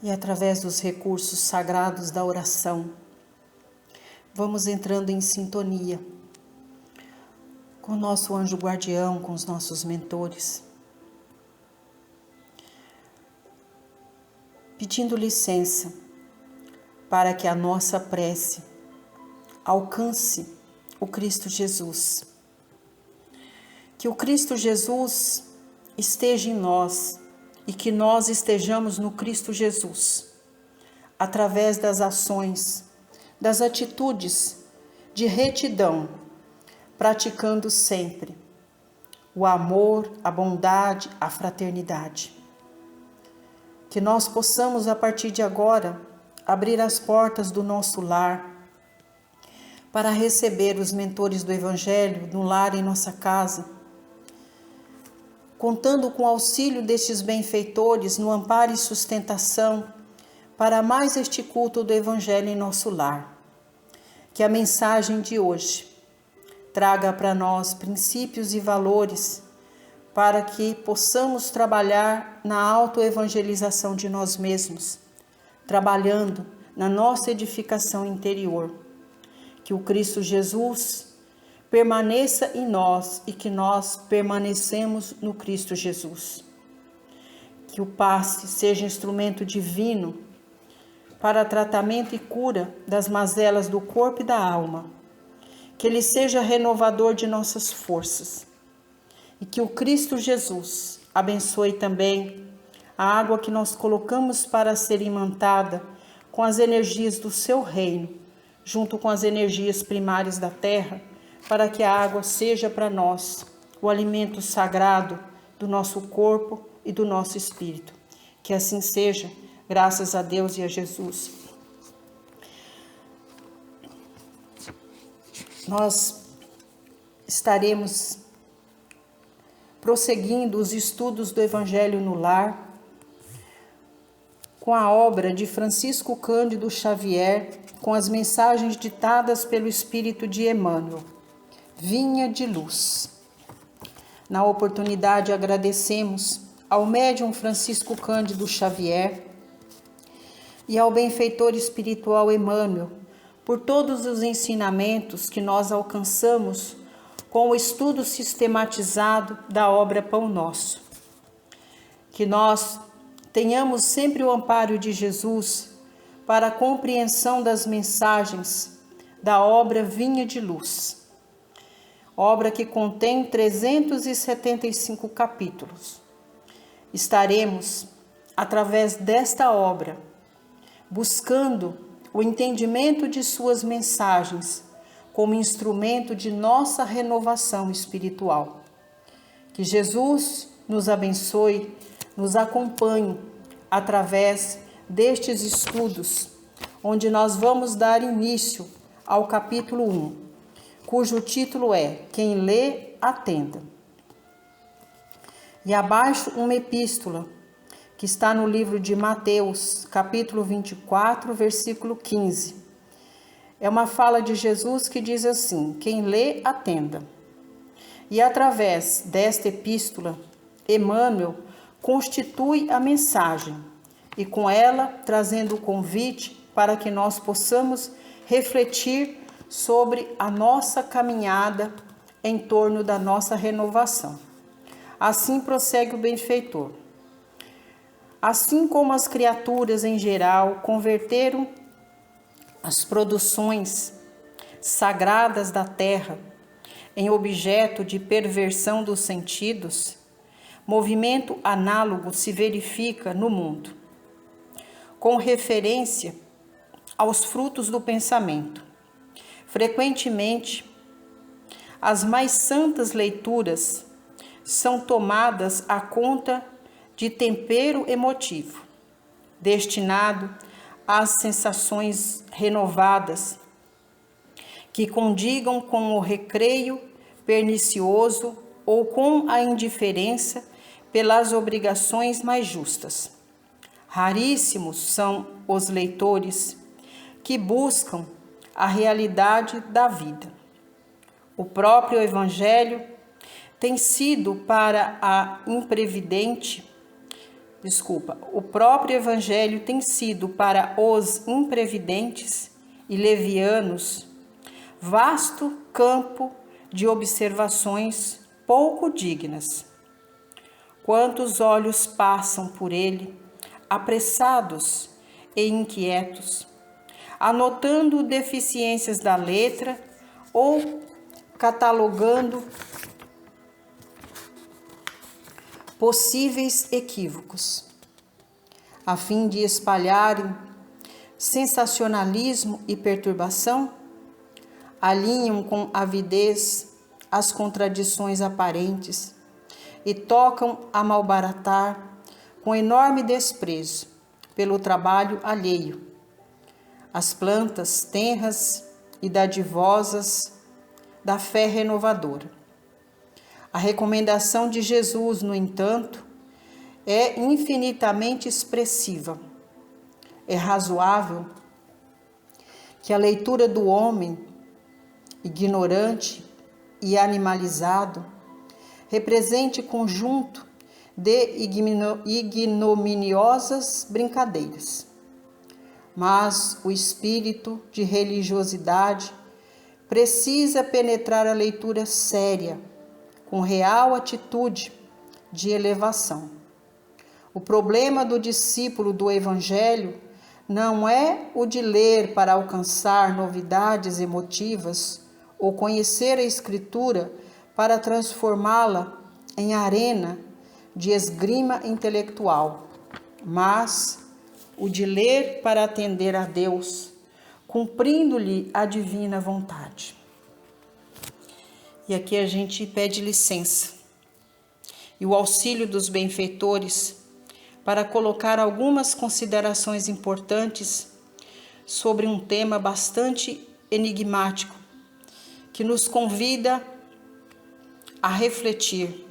E através dos recursos sagrados da oração, vamos entrando em sintonia com o nosso anjo guardião, com os nossos mentores, pedindo licença para que a nossa prece alcance o Cristo Jesus. Que o Cristo Jesus esteja em nós e que nós estejamos no Cristo Jesus, através das ações, das atitudes de retidão, praticando sempre o amor, a bondade, a fraternidade. Que nós possamos, a partir de agora, abrir as portas do nosso lar para receber os mentores do Evangelho no lar, em nossa casa, contando com o auxílio destes benfeitores no amparo e sustentação para mais este culto do Evangelho em nosso lar. Que a mensagem de hoje traga para nós princípios e valores para que possamos trabalhar na autoevangelização de nós mesmos, trabalhando na nossa edificação interior. Que o Cristo Jesus permaneça em nós e que nós permanecemos no Cristo Jesus. Que o passe seja instrumento divino para tratamento e cura das mazelas do corpo e da alma. Que ele seja renovador de nossas forças. E que o Cristo Jesus abençoe também a água que nós colocamos para ser imantada com as energias do seu reino, junto com as energias primárias da terra, para que a água seja para nós o alimento sagrado do nosso corpo e do nosso espírito. Que assim seja, graças a Deus e a Jesus. Nós estaremos prosseguindo os estudos do Evangelho no Lar com a obra de Francisco Cândido Xavier, com as mensagens ditadas pelo Espírito de Emmanuel, Vinha de Luz. Na oportunidade, agradecemos ao médium Francisco Cândido Xavier e ao benfeitor espiritual Emmanuel por todos os ensinamentos que nós alcançamos com o estudo sistematizado da obra Pão Nosso. Que nós tenhamos sempre o amparo de Jesus para a compreensão das mensagens da obra Vinha de Luz, obra que contém 375 capítulos. Estaremos, através desta obra, buscando o entendimento de suas mensagens como instrumento de nossa renovação espiritual. Que Jesus nos abençoe, nos acompanhe através destes estudos, onde nós vamos dar início ao capítulo 1, cujo título é Quem lê, atenda. E abaixo uma epístola, que está no livro de Mateus, capítulo 24, versículo 15. É uma fala de Jesus que diz assim: quem lê, atenda. E através desta epístola, Emmanuel constitui a mensagem e com ela trazendo o convite para que nós possamos refletir sobre a nossa caminhada em torno da nossa renovação. Assim prossegue o benfeitor. Assim como as criaturas em geral converteram as produções sagradas da terra em objeto de perversão dos sentidos, movimento análogo se verifica no mundo, com referência aos frutos do pensamento. Frequentemente, as mais santas leituras são tomadas à conta de tempero emotivo, destinado às sensações renovadas, que condigam com o recreio pernicioso ou com a indiferença pelas obrigações mais justas. Raríssimos são os leitores que buscam a realidade da vida. O próprio Evangelho tem sido para a imprevidente o próprio Evangelho tem sido para os imprevidentes e levianos vasto campo de observações pouco dignas. Quantos olhos passam por ele, apressados e inquietos, anotando deficiências da letra ou catalogando possíveis equívocos, a fim de espalharem sensacionalismo e perturbação, alinham com avidez as contradições aparentes e tocam a malbaratar com enorme desprezo pelo trabalho alheio as plantas tenras e dadivosas da fé renovadora. A recomendação de Jesus, no entanto, é infinitamente expressiva. É razoável que a leitura do homem ignorante e animalizado represente conjunto de ignominiosas brincadeiras. Mas o espírito de religiosidade precisa penetrar a leitura séria, com real atitude de elevação. O problema do discípulo do Evangelho não é o de ler para alcançar novidades emotivas ou conhecer a Escritura para transformá-la em arena de esgrima intelectual, mas o de ler para atender a Deus, cumprindo-lhe a divina vontade. E aqui a gente pede licença e o auxílio dos benfeitores para colocar algumas considerações importantes sobre um tema bastante enigmático, que nos convida a refletir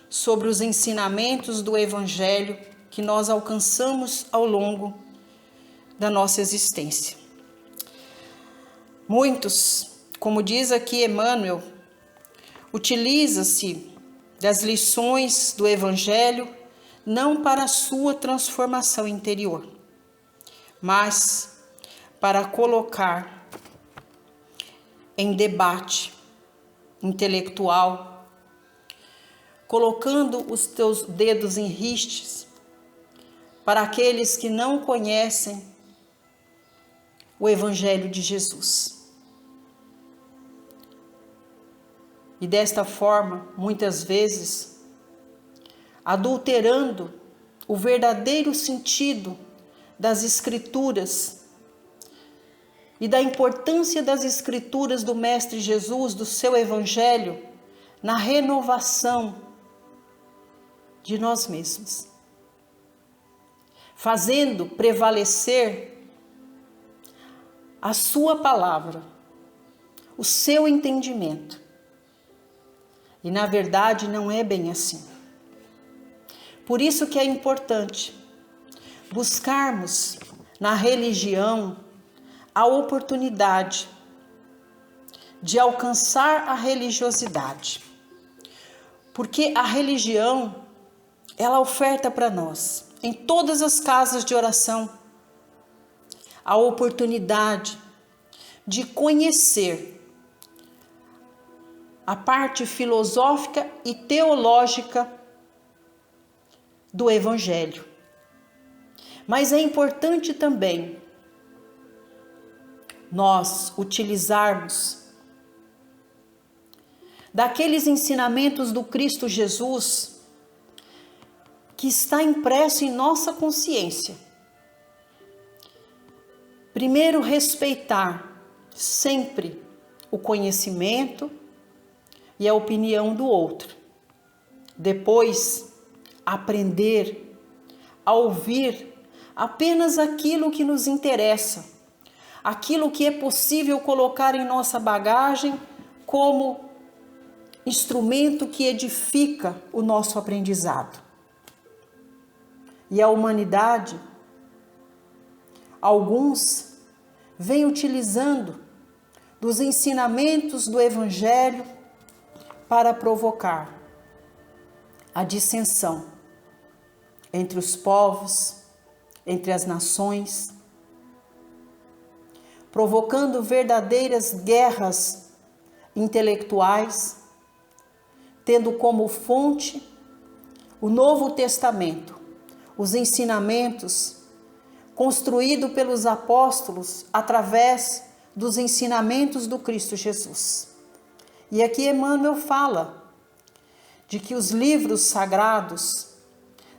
sobre os ensinamentos do Evangelho que nós alcançamos ao longo da nossa existência. Muitos, como diz aqui Emmanuel, utiliza-se das lições do Evangelho não para a sua transformação interior, mas para colocar em debate intelectual, colocando os teus dedos em ristes para aqueles que não conhecem o Evangelho de Jesus. E desta forma, muitas vezes, adulterando o verdadeiro sentido das Escrituras e da importância das Escrituras do Mestre Jesus, do seu Evangelho, na renovação de nós mesmos, fazendo prevalecer a sua palavra, o seu entendimento. E na verdade não é bem assim. Por isso que é importante buscarmos na religião a oportunidade de alcançar a religiosidade. Porque a religião, ela oferta para nós, em todas as casas de oração, a oportunidade de conhecer a parte filosófica e teológica do Evangelho. Mas é importante também nós utilizarmos daqueles ensinamentos do Cristo Jesus que está impresso em nossa consciência. Primeiro, respeitar sempre o conhecimento e a opinião do outro. Depois, aprender a ouvir apenas aquilo que nos interessa, aquilo que é possível colocar em nossa bagagem como instrumento que edifica o nosso aprendizado. E a humanidade, alguns vêm utilizando dos ensinamentos do Evangelho para provocar a dissensão entre os povos, entre as nações, provocando verdadeiras guerras intelectuais, tendo como fonte o Novo Testamento, os ensinamentos construídos pelos apóstolos através dos ensinamentos do Cristo Jesus. E aqui Emmanuel fala de que os livros sagrados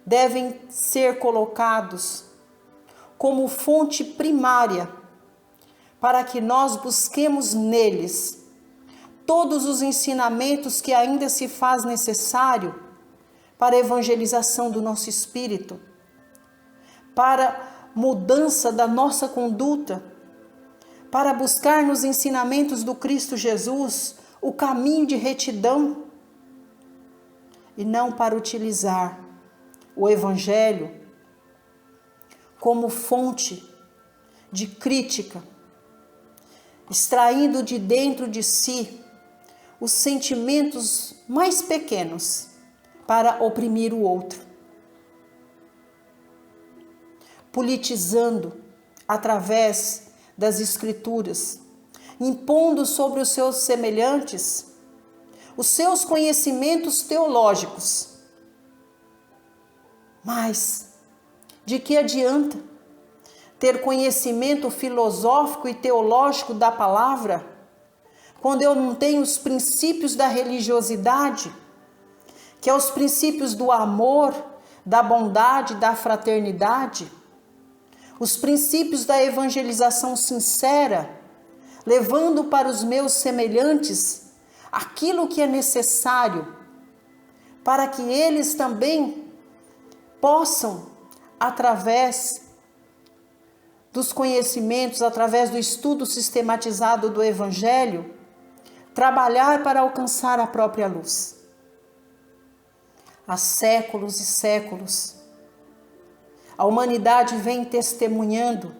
devem ser colocados como fonte primária para que nós busquemos neles todos os ensinamentos que ainda se faz necessário para a evangelização do nosso espírito, para mudança da nossa conduta, para buscar nos ensinamentos do Cristo Jesus o caminho de retidão, e não para utilizar o Evangelho como fonte de crítica, extraindo de dentro de si os sentimentos mais pequenos para oprimir o outro, politizando através das Escrituras, impondo sobre os seus semelhantes os seus conhecimentos teológicos. Mas de que adianta ter conhecimento filosófico e teológico da palavra quando eu não tenho os princípios da religiosidade, que é os princípios do amor, da bondade, da fraternidade, os princípios da evangelização sincera, levando para os meus semelhantes aquilo que é necessário para que eles também possam, através dos conhecimentos, através do estudo sistematizado do Evangelho, trabalhar para alcançar a própria luz. Há séculos e séculos, a humanidade vem testemunhando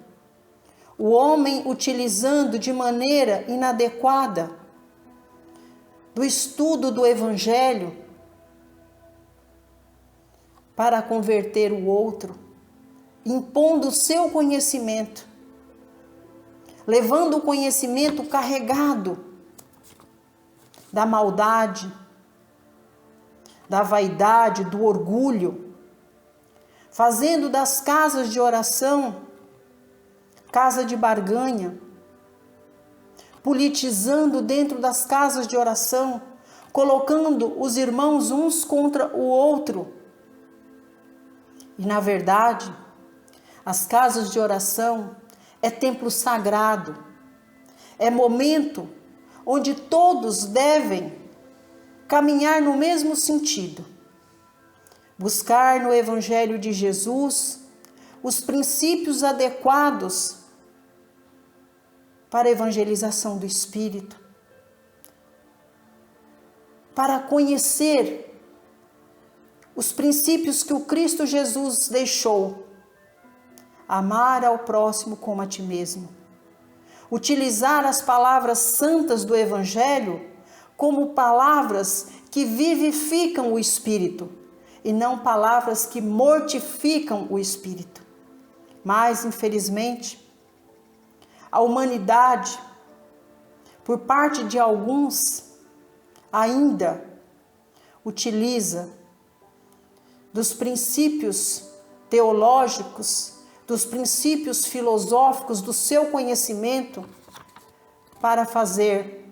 o homem utilizando de maneira inadequada do estudo do Evangelho para converter o outro, impondo o seu conhecimento, levando o conhecimento carregado da maldade, da vaidade, do orgulho, fazendo das casas de oração casa de barganha, politizando dentro das casas de oração, colocando os irmãos uns contra o outro. E na verdade, as casas de oração é templo sagrado, é momento onde todos devem caminhar no mesmo sentido, buscar no Evangelho de Jesus os princípios adequados para a evangelização do Espírito, para conhecer os princípios que o Cristo Jesus deixou, amar ao próximo como a ti mesmo, utilizar as palavras santas do Evangelho como palavras que vivificam o Espírito e não palavras que mortificam o Espírito. Mas, infelizmente, a humanidade, por parte de alguns, ainda utiliza dos princípios teológicos, dos princípios filosóficos do seu conhecimento para fazer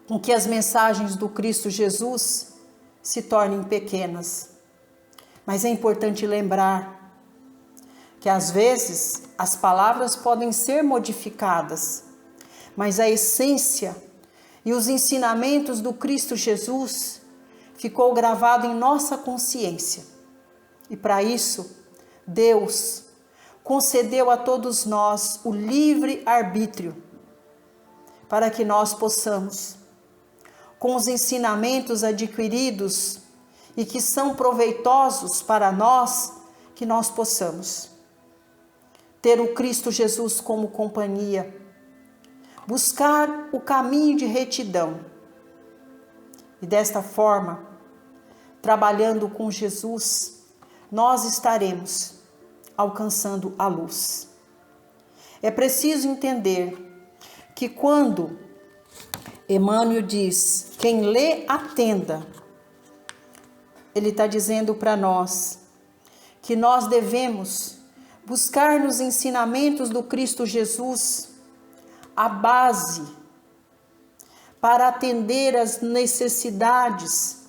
com que as mensagens do Cristo Jesus se tornem pequenas. Mas é importante lembrar que às vezes as palavras podem ser modificadas, mas a essência e os ensinamentos do Cristo Jesus ficou gravado em nossa consciência. E para isso, Deus concedeu a todos nós o livre arbítrio, para que nós possamos, com os ensinamentos adquiridos e que são proveitosos para nós, que nós possamos ter o Cristo Jesus como companhia, buscar o caminho de retidão e desta forma, trabalhando com Jesus, nós estaremos alcançando a luz. É preciso entender que quando Emmanuel diz, quem lê, atenda, ele está dizendo para nós que nós devemos buscar nos ensinamentos do Cristo Jesus a base para atender às necessidades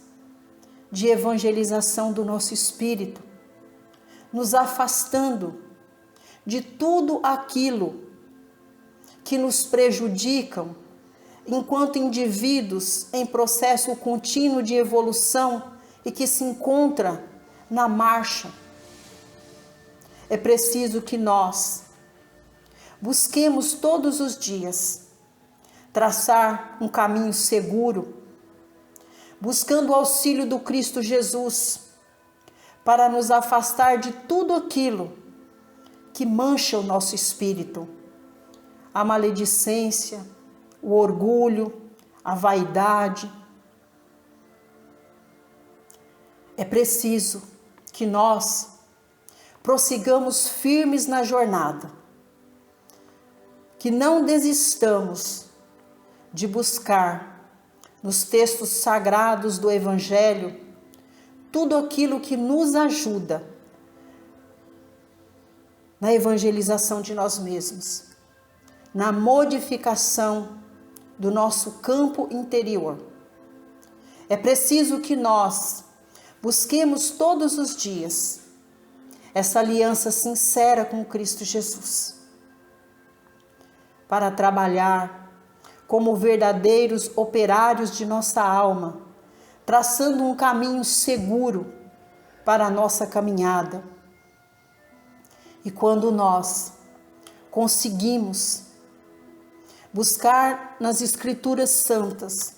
de evangelização do nosso espírito, nos afastando de tudo aquilo que nos prejudicam enquanto indivíduos em processo contínuo de evolução e que se encontra na marcha. É preciso que nós busquemos todos os dias traçar um caminho seguro, buscando o auxílio do Cristo Jesus, para nos afastar de tudo aquilo que mancha o nosso espírito, a maledicência, o orgulho, a vaidade. É preciso que nós prossigamos firmes na jornada, que não desistamos de buscar nos textos sagrados do Evangelho tudo aquilo que nos ajuda na evangelização de nós mesmos, na modificação do nosso campo interior. É preciso que nós busquemos todos os dias essa aliança sincera com Cristo Jesus, para trabalhar como verdadeiros operários de nossa alma, traçando um caminho seguro para a nossa caminhada. E quando nós conseguimos buscar nas Escrituras Santas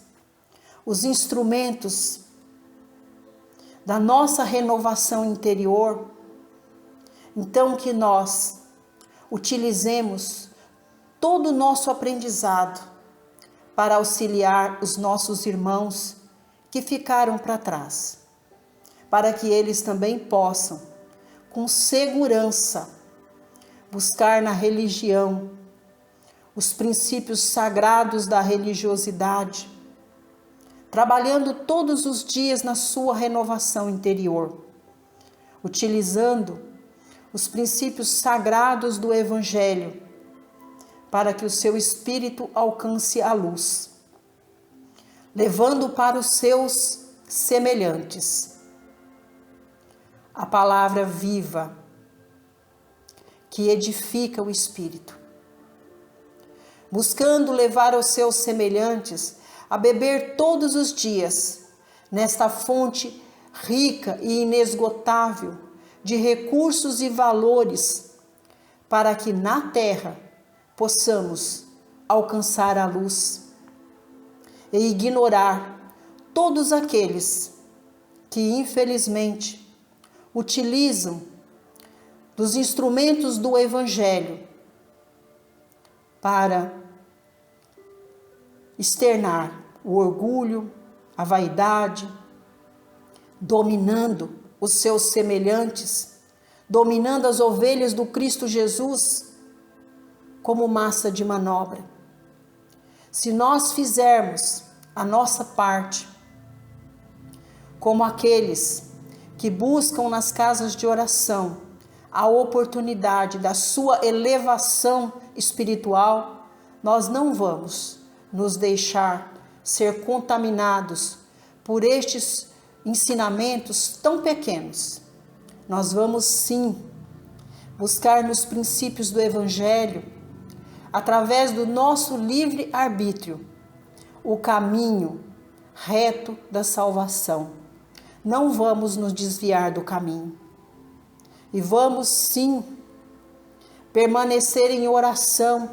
os instrumentos da nossa renovação interior, então que nós utilizemos todo o nosso aprendizado para auxiliar os nossos irmãos que ficaram para trás, para que eles também possam, com segurança, buscar na religião os princípios sagrados da religiosidade, trabalhando todos os dias na sua renovação interior, utilizando os princípios sagrados do Evangelho, para que o seu espírito alcance a luz, levando para os seus semelhantes a palavra viva que edifica o espírito, buscando levar aos seus semelhantes a beber todos os dias nesta fonte rica e inesgotável de recursos e valores, para que na terra possamos alcançar a luz e ignorar todos aqueles que, infelizmente, utilizam dos instrumentos do Evangelho para externar o orgulho, a vaidade, dominando os seus semelhantes, dominando as ovelhas do Cristo Jesus como massa de manobra. Se nós fizermos a nossa parte, como aqueles que buscam nas casas de oração a oportunidade da sua elevação espiritual, nós não vamos nos deixar ser contaminados por estes ensinamentos tão pequenos. Nós vamos sim buscar nos princípios do Evangelho, através do nosso livre arbítrio, o caminho reto da salvação. Não vamos nos desviar do caminho. E vamos sim permanecer em oração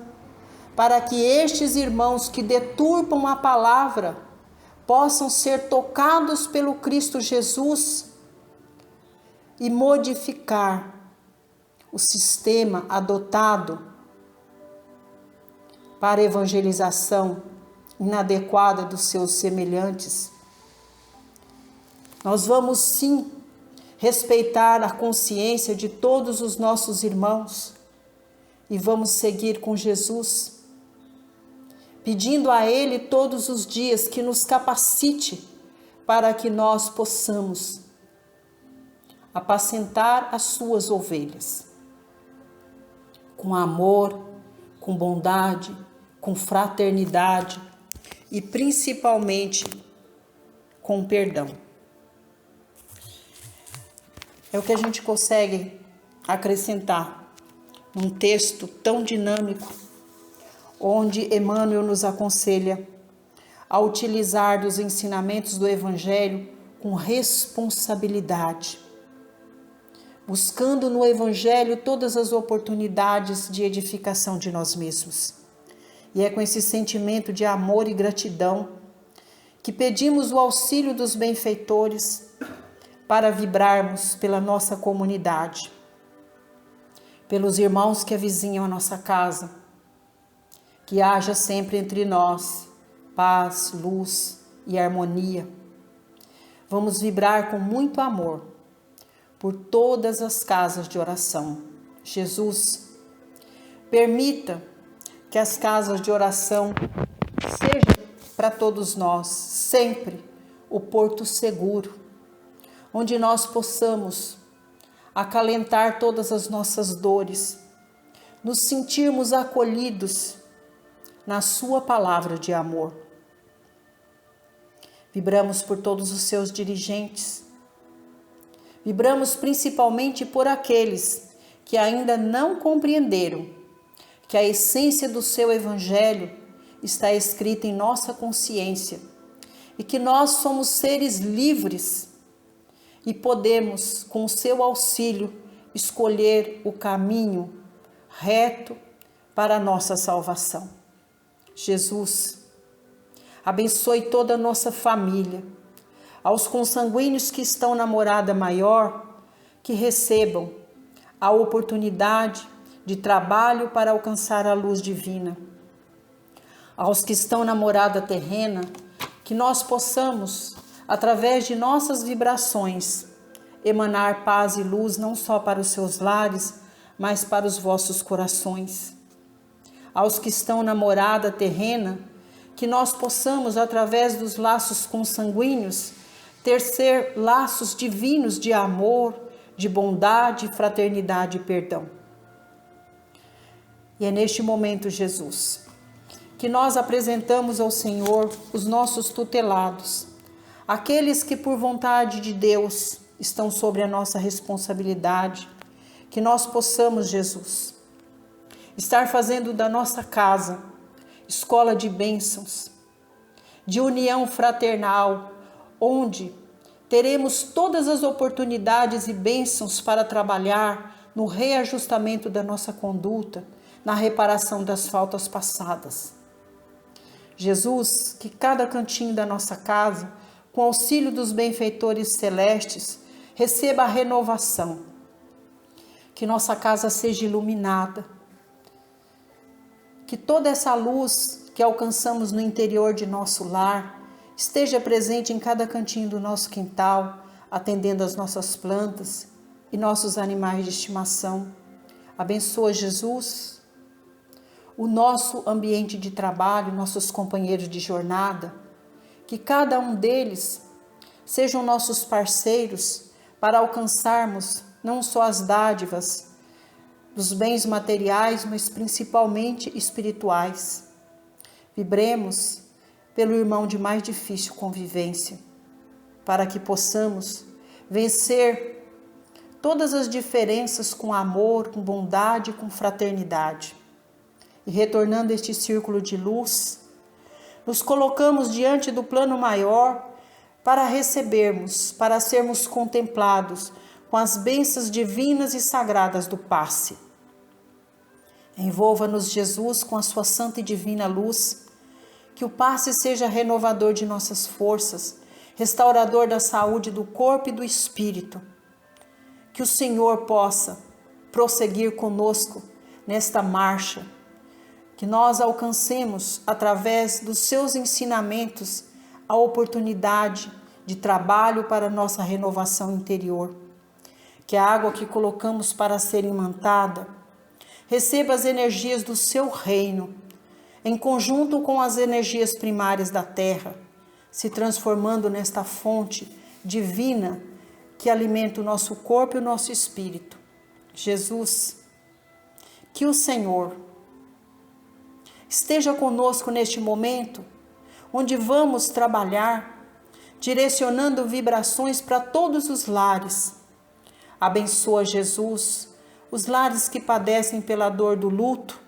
para que estes irmãos que deturpam a palavra possam ser tocados pelo Cristo Jesus e modificar o sistema adotado para a evangelização inadequada dos seus semelhantes. Nós vamos sim respeitar a consciência de todos os nossos irmãos e vamos seguir com Jesus, pedindo a Ele todos os dias que nos capacite para que nós possamos apacentar as suas ovelhas, com amor, com bondade, com fraternidade e principalmente com perdão. É o que a gente consegue acrescentar num texto tão dinâmico, onde Emmanuel nos aconselha a utilizar dos ensinamentos do Evangelho com responsabilidade, buscando no Evangelho todas as oportunidades de edificação de nós mesmos. E é com esse sentimento de amor e gratidão que pedimos o auxílio dos benfeitores para vibrarmos pela nossa comunidade, pelos irmãos que avizinham a nossa casa, que haja sempre entre nós paz, luz e harmonia. Vamos vibrar com muito amor por todas as casas de oração. Jesus, permita que as casas de oração sejam para todos nós sempre o porto seguro, onde nós possamos acalentar todas as nossas dores, nos sentirmos acolhidos na sua palavra de amor. Vibramos por todos os seus dirigentes, vibramos principalmente por aqueles que ainda não compreenderam que a essência do seu Evangelho está escrita em nossa consciência e que nós somos seres livres e podemos, com o seu auxílio, escolher o caminho reto para a nossa salvação. Jesus, abençoe toda a nossa família, aos consanguíneos que estão na morada maior, que recebam a oportunidade de trabalho para alcançar a luz divina. Aos que estão na morada terrena, que nós possamos, através de nossas vibrações, emanar paz e luz não só para os seus lares, mas para os vossos corações. Aos que estão na morada terrena, que nós possamos, através dos laços consanguíneos, tecer laços divinos de amor, de bondade, fraternidade e perdão. E é neste momento, Jesus, que nós apresentamos ao Senhor os nossos tutelados, aqueles que por vontade de Deus estão sobre a nossa responsabilidade, que nós possamos, Jesus, estar fazendo da nossa casa escola de bênçãos, de união fraternal, onde teremos todas as oportunidades e bênçãos para trabalhar no reajustamento da nossa conduta, na reparação das faltas passadas. Jesus, que cada cantinho da nossa casa, com auxílio dos benfeitores celestes, receba a renovação, que nossa casa seja iluminada, que toda essa luz que alcançamos no interior de nosso lar esteja presente em cada cantinho do nosso quintal, atendendo as nossas plantas e nossos animais de estimação. Abençoa, Jesus, o nosso ambiente de trabalho, nossos companheiros de jornada, que cada um deles sejam nossos parceiros para alcançarmos não só as dádivas dos bens materiais, mas principalmente espirituais. Vibremos pelo irmão de mais difícil convivência, para que possamos vencer todas as diferenças com amor, com bondade, com fraternidade. E retornando a este círculo de luz, nos colocamos diante do plano maior para recebermos, para sermos contemplados com as bênçãos divinas e sagradas do passe. Envolva-nos, Jesus, com a sua santa e divina luz, que o passe seja renovador de nossas forças, restaurador da saúde do corpo e do espírito. Que o Senhor possa prosseguir conosco nesta marcha, que nós alcancemos, através dos seus ensinamentos, a oportunidade de trabalho para nossa renovação interior. que a água que colocamos para ser imantada receba as energias do seu reino, em conjunto com as energias primárias da terra, se transformando nesta fonte divina que alimenta o nosso corpo e o nosso espírito. Jesus, que o Senhor esteja conosco neste momento, onde vamos trabalhar, direcionando vibrações para todos os lares. Abençoa, Jesus, os lares que padecem pela dor do luto.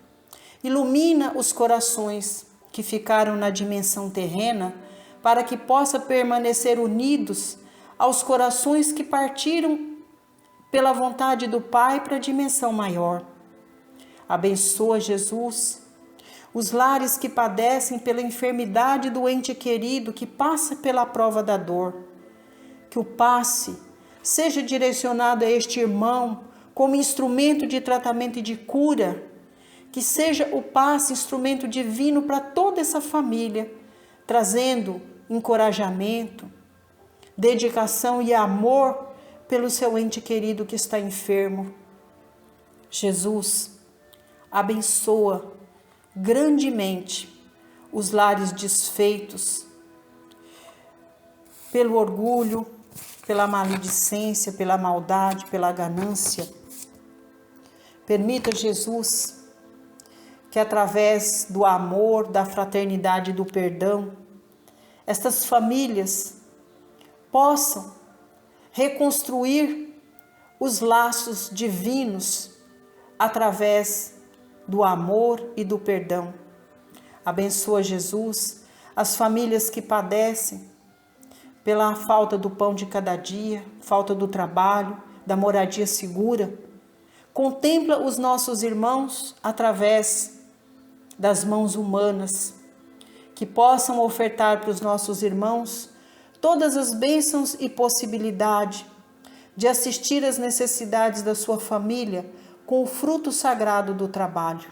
Ilumina os corações que ficaram na dimensão terrena, para que possa permanecer unidos aos corações que partiram pela vontade do Pai para a dimensão maior. Abençoa, Jesus, os lares que padecem pela enfermidade do ente querido que passa pela prova da dor. Que o passe seja direcionado a este irmão como instrumento de tratamento e de cura. Que seja o passe instrumento divino para toda essa família, trazendo encorajamento, dedicação e amor pelo seu ente querido que está enfermo. Jesus, abençoa grandemente os lares desfeitos pelo orgulho, pela maledicência, pela maldade, pela ganância. Permita, Jesus, que através do amor, da fraternidade e do perdão, estas famílias possam reconstruir os laços divinos através do amor e do perdão. Abençoa, Jesus, as famílias que padecem pela falta do pão de cada dia, falta do trabalho, da moradia segura. Contempla os nossos irmãos através das mãos humanas, que possam ofertar para os nossos irmãos todas as bênçãos e possibilidade de assistir às necessidades da sua família com o fruto sagrado do trabalho.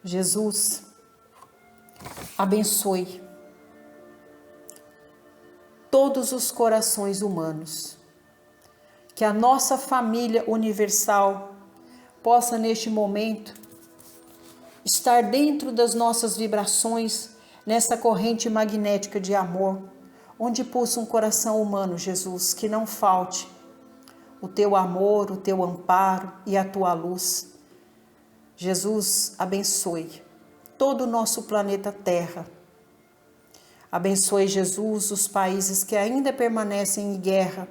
Jesus, abençoe todos os corações humanos, que a nossa família universal possa neste momento estar dentro das nossas vibrações, nessa corrente magnética de amor, onde pulsa um coração humano, Jesus, que não falte o teu amor, o teu amparo e a tua luz. Jesus, abençoe todo o nosso planeta Terra. Abençoe, Jesus, os países que ainda permanecem em guerra,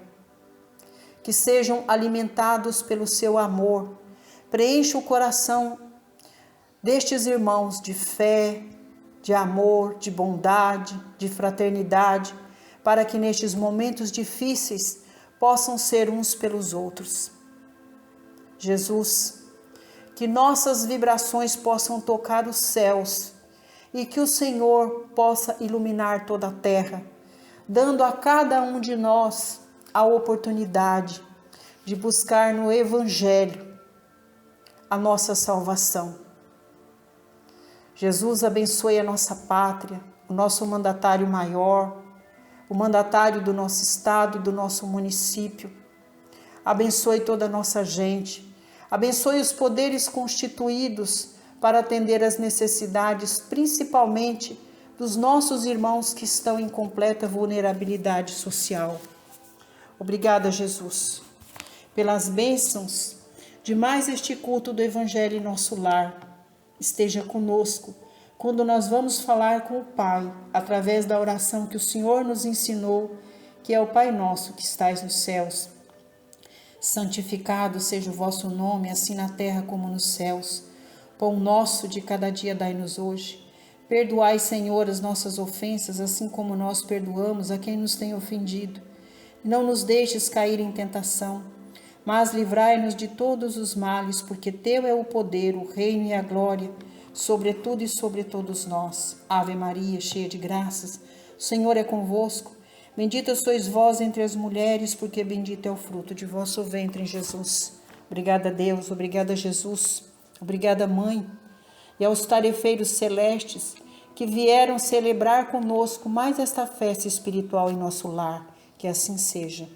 que sejam alimentados pelo seu amor. Preencha o coração destes irmãos de fé, de amor, de bondade, de fraternidade, para que nestes momentos difíceis possam ser uns pelos outros. Jesus, que nossas vibrações possam tocar os céus e que o Senhor possa iluminar toda a terra, dando a cada um de nós a oportunidade de buscar no Evangelho a nossa salvação. Jesus, abençoe a nossa pátria, o nosso mandatário maior, o mandatário do nosso estado, do nosso município. Abençoe toda a nossa gente. Abençoe os poderes constituídos para atender às necessidades, principalmente dos nossos irmãos que estão em completa vulnerabilidade social. Obrigada, Jesus, pelas bênçãos de mais este culto do Evangelho em nosso lar. Esteja conosco quando nós vamos falar com o Pai, através da oração que o Senhor nos ensinou, que é o Pai nosso que estais nos céus. Santificado seja o vosso nome, assim na terra como nos céus. Pão nosso de cada dia dai-nos hoje. Perdoai, Senhor, as nossas ofensas, assim como nós perdoamos a quem nos tem ofendido. Não nos deixes cair em tentação, mas livrai-nos de todos os males, porque teu é o poder, o reino e a glória, sobre tudo e sobre todos nós. Ave Maria, cheia de graças, o Senhor é convosco. Bendita sois vós entre as mulheres, porque bendito é o fruto de vosso ventre, Jesus. Obrigada, Deus, obrigada, Jesus, obrigada, Mãe, e aos tarefeiros celestes que vieram celebrar conosco mais esta festa espiritual em nosso lar. Que assim seja.